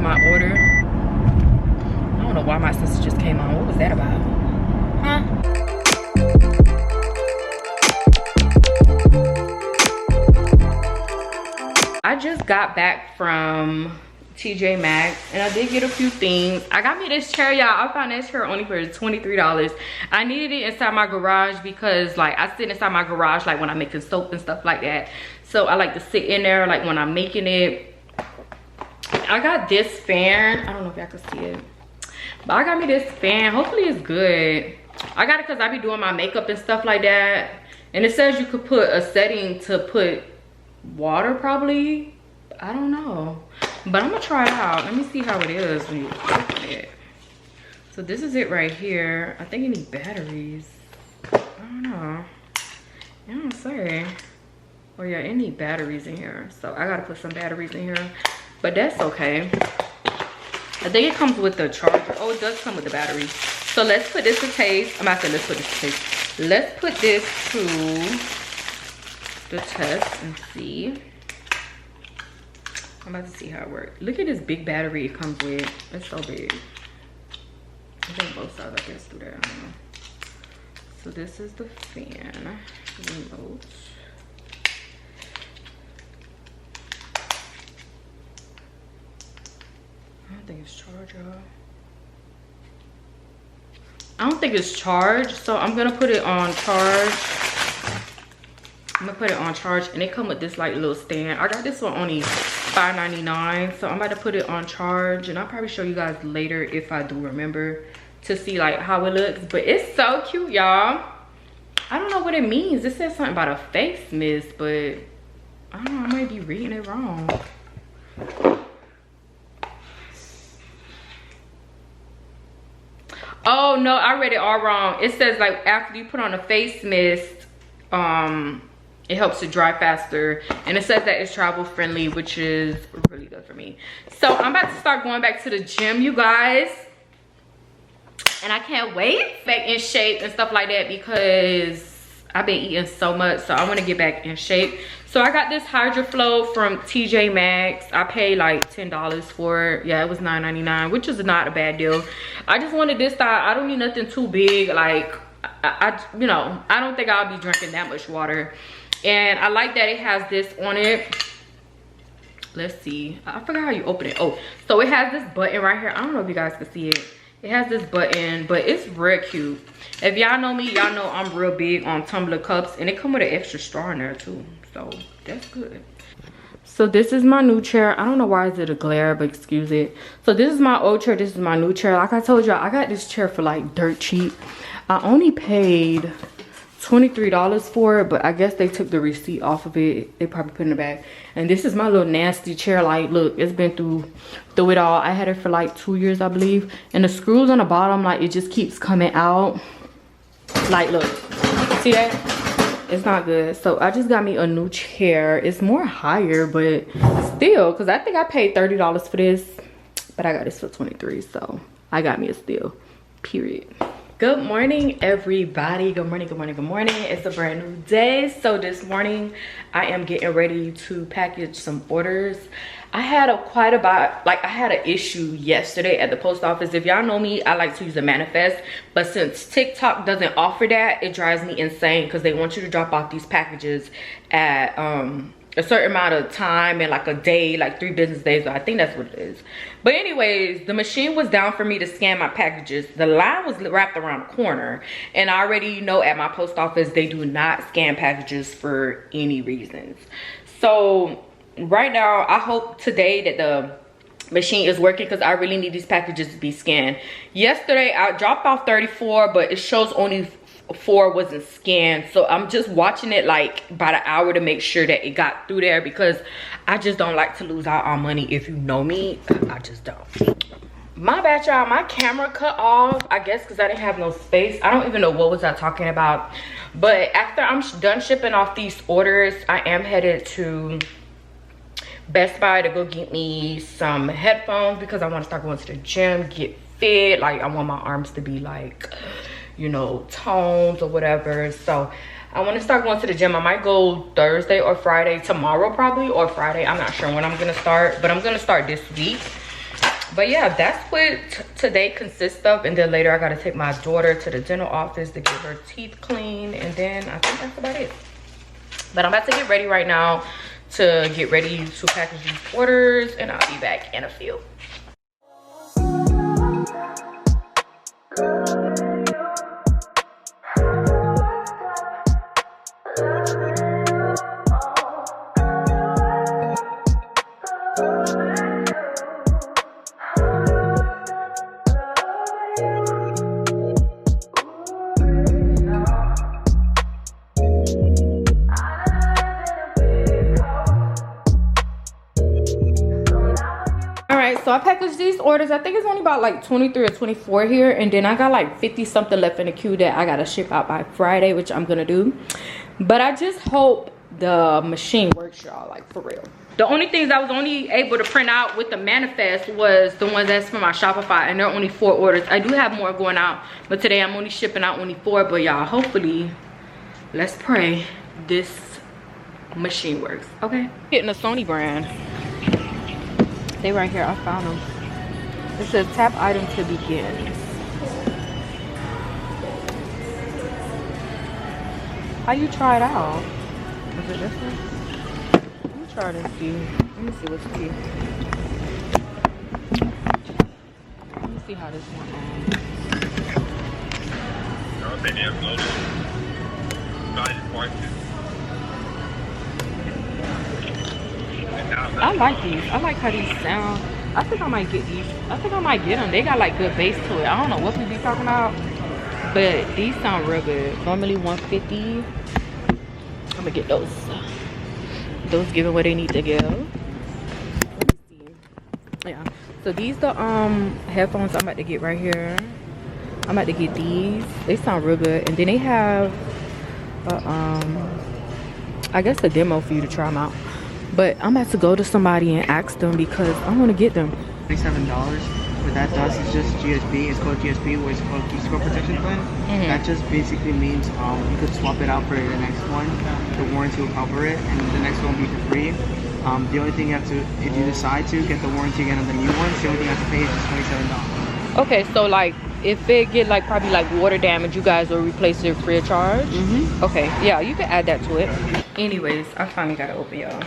my order. I don't know why my sister just came on. What was that about? Huh? I just got back from TJ Maxx and I did get a few things. I got me this chair, y'all. I found this chair only for $23. I needed it inside my garage because like I sit inside my garage like when I'm making soap and stuff like that. So I like to sit in there like when I'm making it. I got this fan. I don't know if y'all can see it, but I got me this fan. Hopefully it's good. I got it because I be doing my makeup and stuff like that. And it says you could put a setting to put water probably. I don't know. But I'm gonna try it out. Let me see how it is when you open it. So this is it right here. I think you need batteries. I don't know. I don't say. Oh yeah, it need batteries in here. So I gotta put some batteries in here. But that's okay. I think it comes with the charger. Oh, it does come with the battery. So let's put this to taste. I'm about to say let's put this to taste. Let's put this to the test and see. I'm about to see how it works. Look at this big battery it comes with. It's so big. I think both sides, I guess, do that. I don't know. So this is the fan remote. I don't think it's charged, y'all. I don't think it's charged, so I'm gonna put it on charge. I'm gonna put it on charge, and it come with this like little stand. I got this one only $5.99, so I'm about to put it on charge, and I'll probably show you guys later if I do remember to see like how it looks. But it's so cute, y'all. I don't know what it means. It says something about a face mist, but I don't know, I might be reading it wrong. Oh no, I read it all wrong. It says like after you put on a face mist, it helps to dry faster, and it says that it's travel friendly, which is really good for me. So I'm about to start going back to the gym, you guys, and I can't wait back in shape and stuff like that because I've been eating so much, so I want to get back in shape. So I got this Hydro Flow from TJ Maxx. I paid like $10 for it. Yeah, it was $9.99, which is not a bad deal. I just wanted this style. I don't need nothing too big. Like you know, I don't think I'll be drinking that much water. And I like that it has this on it. Let's see, I forgot how you open it. Oh, so it has this button right here. I don't know if you guys can see it. It has this button, but it's real cute. If y'all know me, y'all know I'm real big on tumbler cups, and it come with an extra straw in there too, so that's good. So this is my new chair. I don't know why is it a glare, but excuse it. So this is my old chair, this is my new chair. Like I told y'all, I got this chair for like dirt cheap. I only paid $23 for it, but I guess they took the receipt off of it. They probably put it in the bag. And this is my little nasty chair. Like, look, it's been through it all. I had it for like 2 years, I believe, and the screws on the bottom, like, it just keeps coming out. Like, look, see that? It's not good. So I just got me a new chair. It's more higher, but still, because I think I paid $30 for this, but I got this for $23, so I got me a steal, period. Good morning, everybody. Good morning, good morning, good morning. It's a brand new day. So this morning I am getting ready to package some orders. I had I had an issue yesterday at the post office. If y'all know me, I like to use a manifest, but since TikTok doesn't offer that, it drives me insane because they want you to drop off these packages at a certain amount of time and like a day, like 3 business days. I think that's what it is. But anyways, the machine was down for me to scan my packages. The line was wrapped around the corner, and I already know at my post office they do not scan packages for any reasons. So right now I hope today that the machine is working because I really need these packages to be scanned. Yesterday I dropped off 34, but it shows only 4 wasn't scanned, so I'm just watching it like about an hour to make sure that it got through there because I just don't like to lose out on money. If you know me, I just don't. My bad, y'all. My camera cut off, I guess because I didn't have no space. I don't even know what was I talking about. But after I'm done shipping off these orders, I am headed to Best Buy to go get me some headphones because I want to start going to the gym, get fit. Like, I want my arms to be like, you know, tones or whatever. So I want to start going to the gym. I might go Thursday or Friday, tomorrow probably, or Friday. I'm not sure when I'm gonna start, but I'm gonna start this week. But yeah, that's what today consists of. And then later I gotta take my daughter to the dental office to get her teeth cleaned, and then I think that's about it. But I'm about to get ready right now to get ready to package these orders, and I'll be back in a few. So I packaged these orders. I think it's only about like 23 or 24 here, and then I got like 50 something left in the queue that I gotta ship out by Friday, which I'm gonna do. But I just hope the machine works, y'all, like for real. The only things I was only able to print out with the manifest was the ones that's for my Shopify, and there are only 4 orders. I do have more going out, but today I'm only shipping out only 4. But y'all, hopefully, let's pray this machine works. Okay, getting a Sony brand. They right here, I found them. It says tap item to begin. How you try it out? Is it this one? Let me try it and see. Let me see what's key. Let me see how this one I like these. I like how these sound. I think I might get these. I think I might get them. They got like good bass to it. I don't know what we be talking about, but these sound real good. Normally 150. I'm gonna get those. Those giving what they need to give. Let me see. Yeah. So these the headphones I'm about to get right here. I'm about to get these. They sound real good. And then they have I guess a demo for you to try them out. But I'm about to go to somebody and ask them because I want to get them. $27. What that does is just GSP. It's called GSP, or it's called Key Score Protection Plan. That just basically means you could swap it out for the next one. The warranty will cover it, and the next one will be for free. The only thing you have to, if you decide to get the warranty again on the new ones, the only thing you have to pay is just $27. Okay, so like if it get like probably like water damage, you guys will replace it free of charge. Okay, yeah, you can add that to it. Anyways, I finally got to open y'all.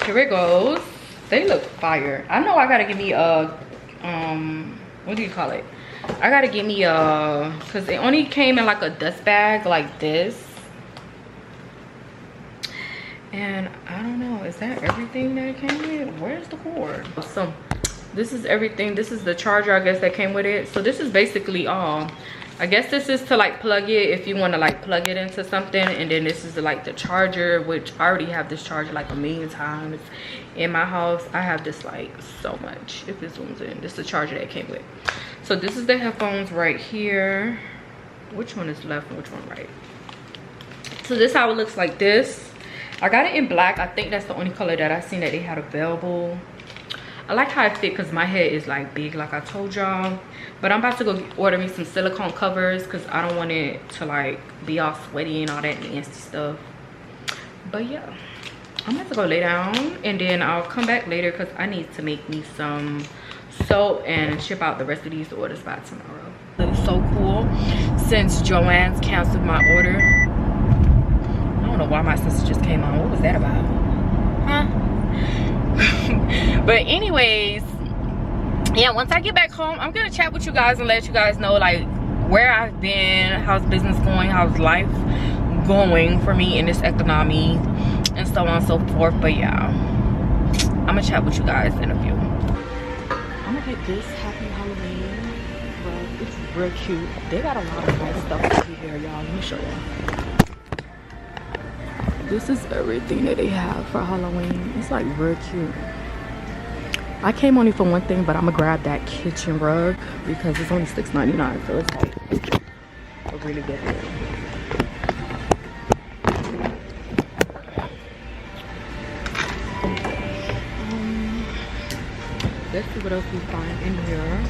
Here it goes. They look fire. I know I gotta give me a what do you call it? I gotta give me a, because it only came in like a dust bag like this, and I don't know, is that everything that it came with? Where's the cord? So this is everything. This is the charger, I guess, that came with it. So this is basically all. I guess this is to like plug it if you want to like plug it into something, and then this is like the charger, which I already have this charger like a million times in my house. I have this like so much. If this one's in, this is the charger that came with. So this is the headphones right here. Which one is left and which one right? So this how it looks like this. I got it in black. I think that's the only color that I seen that they had available. I like how it fit because my head is like big, like I told y'all. But I'm about to go order me some silicone covers because I don't want it to like be all sweaty and all that nasty stuff. But yeah, I'm about to go lay down, and then I'll come back later because I need to make me some soap and ship out the rest of these orders by tomorrow. It's so cool since Joanne's canceled my order. I don't know why my sister just came on. What was that about? Huh? But anyways, yeah, once I get back home, I'm gonna chat with you guys and let you guys know like where I've been, how's business going, how's life going for me in this economy, and so on and so forth. But yeah, I'm gonna chat with you guys in a few. I'm gonna get this Happy Halloween, but it's real cute. They got a lot of nice stuff over here, y'all. Let me show you. This is everything that they have for Halloween. It's like real cute. I came only for one thing, but I'm gonna grab that kitchen rug because it's only $6.99, so it's like a really good deal. Let's see what else we find in here.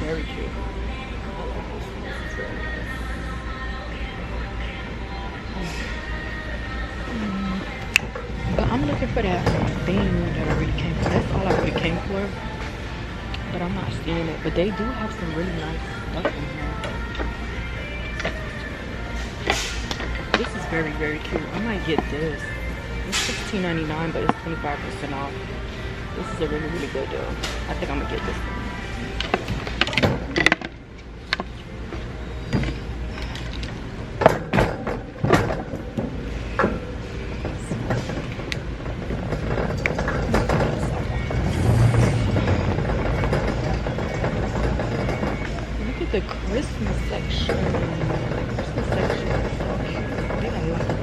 very cute. I like this one. This is very nice. But I'm looking for that thing that I really came for. That's all I really came for. But I'm not seeing it. But they do have some really nice stuff in here. This is very, very cute. I might get this. It's $16.99, but it's 25% off. This is a really, really good deal. I think I'm gonna get this one. Look at the Christmas section. The Christmas section is so cute. They got a lot of that.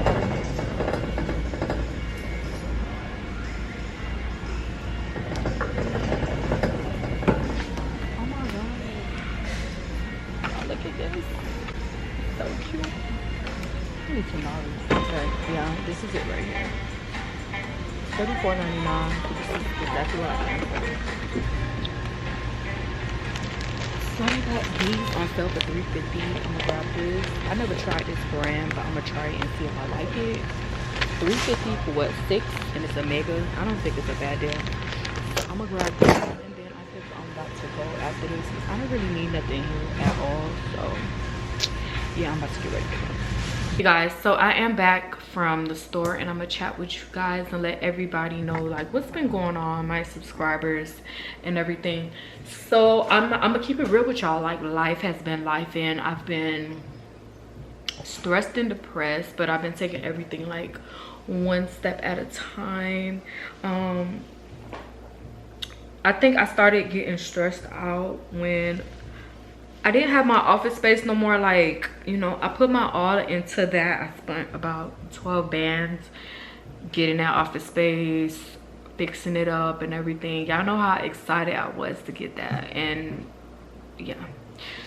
Okay, yeah, this is it right here. $34.99. This is exactly what I came for. So I got these on sale for $3.50. I'm gonna grab this. I never tried this brand, but I'm gonna try it and see if I like it. $3.50 for what, 6? And it's a mega. I don't think it's a bad deal. So I'm gonna grab this, and then I think I'm about to go after this. I don't really need nothing here at all. So yeah, I'm about to get ready to go. You guys, so I am back from the store, and I'm gonna chat with you guys and let everybody know like what's been going on, my subscribers and everything. So I'm gonna keep it real with y'all. Like, life has been life, and I've been stressed and depressed, but I've been taking everything like one step at a time. I think I started getting stressed out when I didn't have my office space no more. Like, you know, I put my all into that. I spent about 12 bands getting that office space, fixing it up and everything. Y'all know how excited I was to get that. And yeah,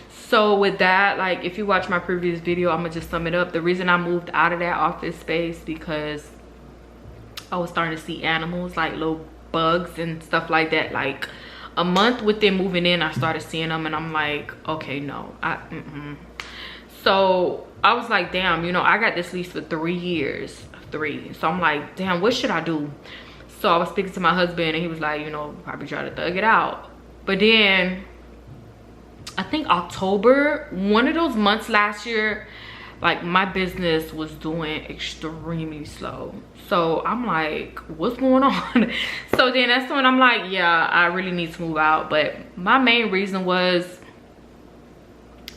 so with that, like, if you watch my previous video, I'm gonna just sum it up. The reason I moved out of that office space because I was starting to see animals, like little bugs and stuff like that. Like, a month within moving in, I started seeing them, and I'm like, okay, no, So I was like, damn, you know, I got this lease for 3 years, 3. So I'm like, damn, what should I do? So I was speaking to my husband, and he was like, you know, probably try to thug it out. But then I think October, one of those months last year, like, my business was doing extremely slow. So I'm like, what's going on? So then that's when I'm like, yeah, I really need to move out. But my main reason was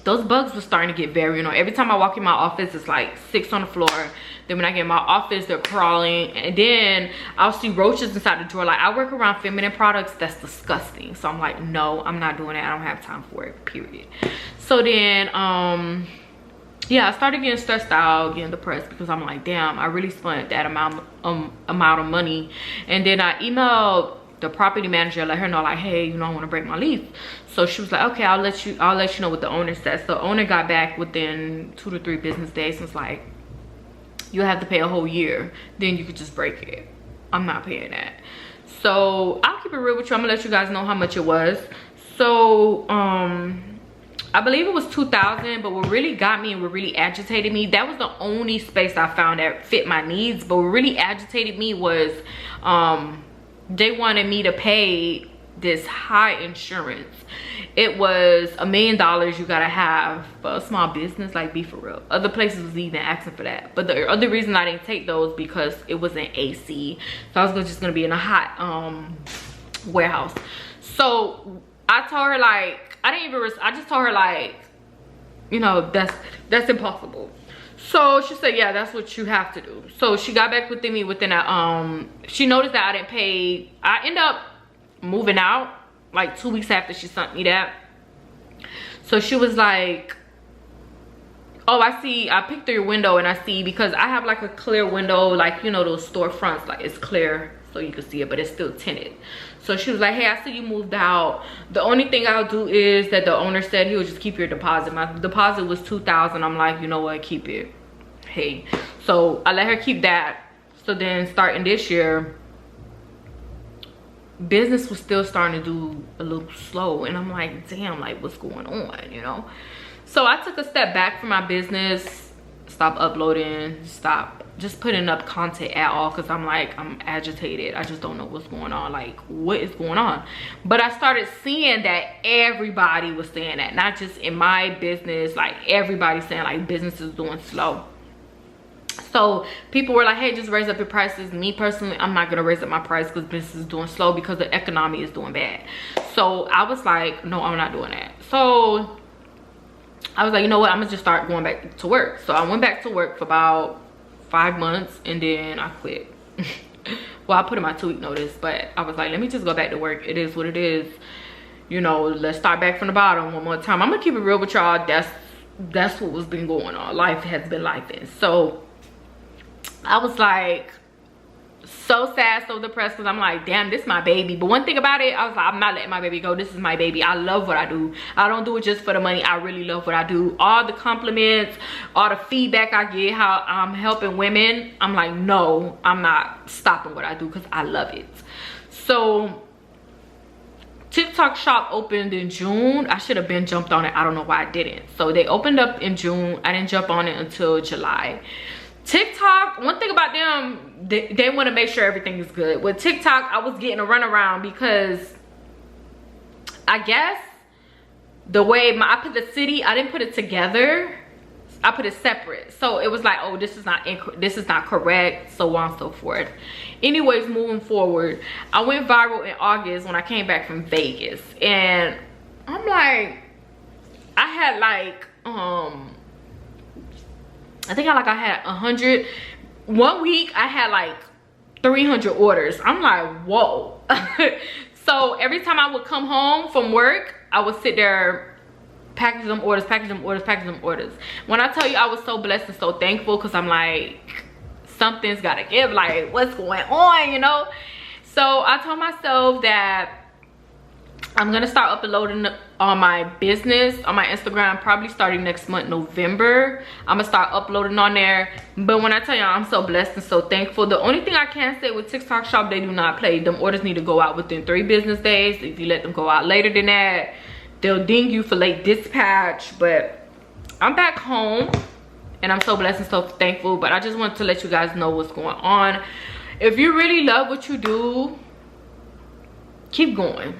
those bugs were starting to get very, you know, every time I walk in my office, it's like 6 on the floor. Then when I get in my office, they're crawling. And then I'll see roaches inside the drawer. Like, I work around feminine products. That's disgusting. So I'm like, no, I'm not doing that. I don't have time for it, period. So then, yeah, I started getting stressed out, getting depressed, because I'm like, damn, I really spent that amount of money. And then I emailed the property manager, let her know, like, hey, you know, I want to break my lease. So she was like, okay, I'll let you know what the owner says. So the owner got back within 2 to 3 business days and was like, you have to pay a whole year, then you could just break it. I'm not paying that. So I'll keep it real with you. I'm gonna let you guys know how much it was. So I believe it was $2,000, but what really got me and what really agitated me, that was the only space I found that fit my needs. But what really agitated me was they wanted me to pay this high insurance. It was $1 million you gotta have for a small business. Like, be for real. Other places was even asking for that. But the other reason I didn't take those because it wasn't AC. So I was just gonna be in a hot warehouse. So I told her, like, I just told her, like, you know, that's impossible. So she said, yeah, that's what you have to do. So she got back with me within a, she noticed that I didn't pay. I ended up moving out like 2 weeks after she sent me that. So she was like, oh, I see, I picked through your window and I see, because I have like a clear window, like, you know, those storefronts, like, it's clear so you can see it, but it's still tinted. So she was like, hey, I see you moved out. The only thing I'll do is that the owner said he would just keep your deposit. My deposit was $2,000. I'm like, you know what, keep it. Hey, so I let her keep that. So then starting this year, business was still starting to do a little slow, and I'm like, damn, like what's going on, you know? So I took a step back from my business, stopped uploading, stopped just putting up content at all, because I'm like, I'm agitated. I just don't know what's going on, like what is going on. But I started seeing that everybody was saying that, not just in my business, like everybody saying like business is doing slow. So people were like, hey, just raise up your prices. Me personally, I'm not gonna raise up my price because business is doing slow, because the economy is doing bad. So I was like, no, I'm not doing that. So I was like, you know what, I'm gonna just start going back to work. So I went back to work for about 5 months, and then I quit. Well, I put in my 2-week notice, but I was like, let me just go back to work. It is what it is, you know. Let's start back from the bottom one more time. I'm gonna keep it real with y'all. That's what was been going on. Life has been lifing. So I was like so sad, so depressed, because I'm like, damn, this is my baby. But one thing about it, I was like, I'm not letting my baby go. This is my baby. I love what I do. I don't do it just for the money. I really love what I do. All the compliments, all the feedback I get, how I'm helping women, I'm like, no, I'm not stopping what I do, because I love it. So TikTok shop opened in June. I should have been jumped on it. I don't know why I didn't. So they opened up in June. I didn't jump on it until July. TikTok, one thing about them, they want to make sure everything is good. With TikTok, I was getting a runaround because I guess the way I put the city, I didn't put it together. I put it separate. So it was like, oh, this is not correct, so on and so forth. Anyways, moving forward, I went viral in August when I came back from Vegas. And I'm like, I had like, I think I had 100. 1 week I had like 300 orders. I'm like, whoa. So every time I would come home from work, I would sit there, package them orders, package them orders, package them orders. When I tell you I was so blessed and so thankful, because I'm like, something's gotta give, like what's going on, you know? So I told myself that I'm gonna start uploading on my business, on my Instagram, probably starting next month, November. I'm gonna start uploading on there. But when I tell y'all, I'm so blessed and so thankful. The only thing I can say with TikTok shop, they do not play. Them orders need to go out within 3 business days. If you let them go out later than that, they'll ding you for late dispatch. But I'm back home, and I'm so blessed and so thankful. But I just wanted to let you guys know what's going on. If you really love what you do, keep going.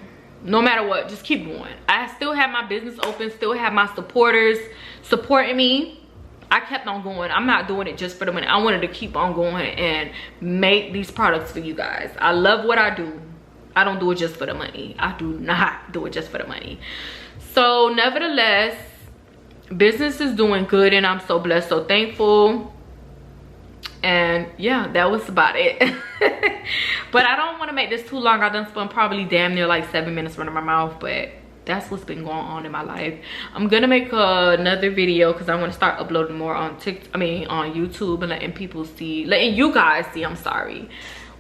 No matter what, just keep going. I still have my business open, still have my supporters supporting me. I kept on going. I'm not doing it just for the money. I wanted to keep on going and make these products for you guys. I love what I do. I don't do it just for the money. I do not do it just for the money. So nevertheless, business is doing good, and I'm so blessed, so thankful. And yeah, that was about it. But I don't want to make this too long. I done spent probably damn near like 7 minutes running my mouth, but that's what's been going on in my life. I'm gonna make another video because I want to start uploading more on on YouTube, and letting people see, letting you guys see, I'm sorry,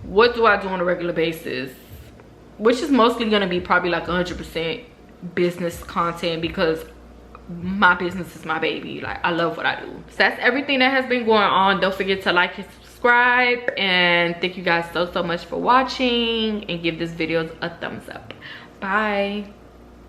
what do I do on a regular basis, which is mostly gonna be probably like 100% business content, because my business is my baby. Like, I love what I do. So that's everything that has been going on. Don't forget to like and subscribe, and thank you guys so much for watching, and give this video a thumbs up. Bye.